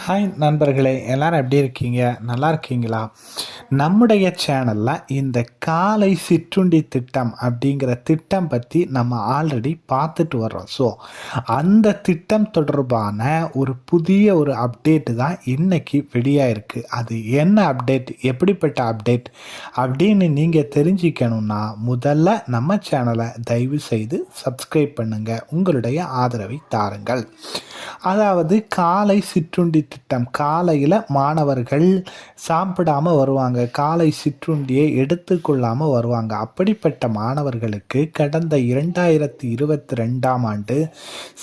Hi நண்பர்களே, எல்லாரும் எப்படி இருக்கீங்க? நல்லா இருக்கீங்களா? நம்முடைய சேனலில் இந்த காலை சிற்றுண்டி திட்டம் அப்படிங்கிற திட்டம் பற்றி நம்ம ஆல்ரெடி பார்த்துட்டு வர்றோம். ஸோ அந்த திட்டம் தொடர்பான ஒரு புதிய ஒரு அப்டேட்டு தான் இன்னைக்கு வெளியாயிருக்கு. அது என்ன அப்டேட், எப்படிப்பட்ட அப்டேட் அப்படின்னு நீங்கள் தெரிஞ்சுக்கணுன்னா முதல்ல நம்ம சேனலை தயவு செய்து சப்ஸ்கிரைப் பண்ணுங்கள், உங்களுடைய ஆதரவை தாருங்கள். அதாவது காலை சிற்றுண்டி திட்டம், காலையில் மாணவர்கள் சாப்பிடாமல் வருவாங்க, காலை சிற்றுண்டியை எடுத்துக்கொள்ளாமல் வருவாங்க. அப்படிப்பட்ட மாணவர்களுக்கு கடந்த 2022ஆம் ஆண்டு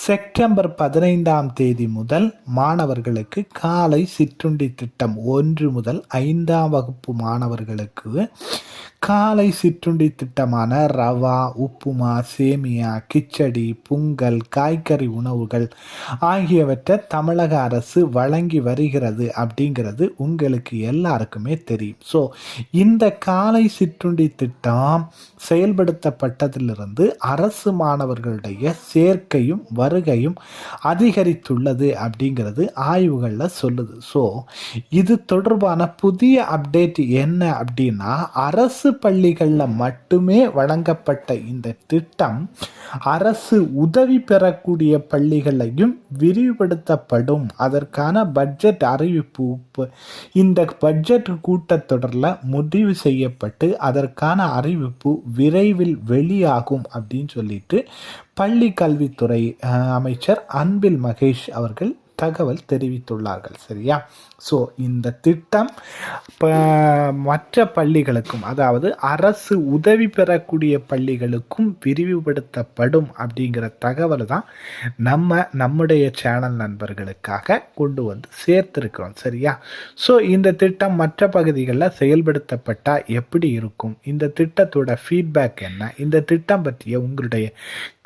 செப்டம்பர் 15ஆம் தேதி முதல் மாணவர்களுக்கு காலை சிற்றுண்டி திட்டம் 1 முதல் 5ஆம் வகுப்பு மாணவர்களுக்கு காலை சிற்றுண்டி திட்டமான ரவா, உப்புமா, சேமியா, கிச்சடி, பொங்கல், காய்கறி உணவுகள் ஆகியவற்றை தமிழக அரசு வழங்கி வருகிறது அப்படிங்கிறது உங்களுக்கு எல்லாருக்குமே தெரியும். ஸோ இந்த காலை சிற்றுண்டி திட்டம் செயல்படுத்தப்பட்டதிலிருந்து அரசு மாணவர்களுடைய சேர்க்கையும் வருகையும் அதிகரித்துள்ளது அப்படிங்கிறது ஆய்வுகளில் சொல்லுது. ஸோ இது தொடர்பான புதிய அப்டேட் என்ன அப்படின்னா, அரசு பள்ளிகளில் மட்டுமே வழங்கப்பட்ட இந்த திட்டம் அரசு உதவி பெறக்கூடிய பள்ளிகளையும் விரிவுபடுத்தப்படும். அதற்கான பட்ஜெட் அறிவிப்பு இந்த பட்ஜெட் கூட்டத்தொடரில் முடிவு செய்யப்பட்டு அதற்கான அறிவிப்பு விரைவில் வெளியாகும் அப்படின்னு சொல்லிட்டு பள்ளி கல்வித்துறை அமைச்சர் அன்பில் மகேஷ் அவர்கள் தகவல் தெரிவித்துள்ளார்கள். சரியா? ஸோ இந்த திட்டம் மற்ற பள்ளிகளுக்கும், அதாவது அரசு உதவி பெறக்கூடிய பள்ளிகளுக்கும் விரிவுபடுத்தப்படும் அப்படிங்கிற தகவல் தான் நம்முடைய சேனல் நண்பர்களுக்காக கொண்டு வந்து சேர்த்துருக்கிறோம். சரியா? ஸோ இந்த திட்டம் மற்ற பகுதிகளில் செயல்படுத்தப்பட்டால் எப்படி இருக்கும், இந்த திட்டத்தோட ஃபீட்பேக் என்ன, இந்த திட்டம் பற்றிய உங்களுடைய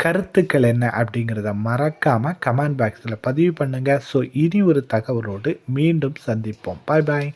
கருத்துக்கள் என்ன அப்படிங்கிறத மறக்காமல் கமெண்ட் பாக்ஸில் பதிவு பண்ணுங்கள். ஸோ இனி ஒரு தகவலோடு மீண்டும் சந்திப்போம். பாய் பாய்.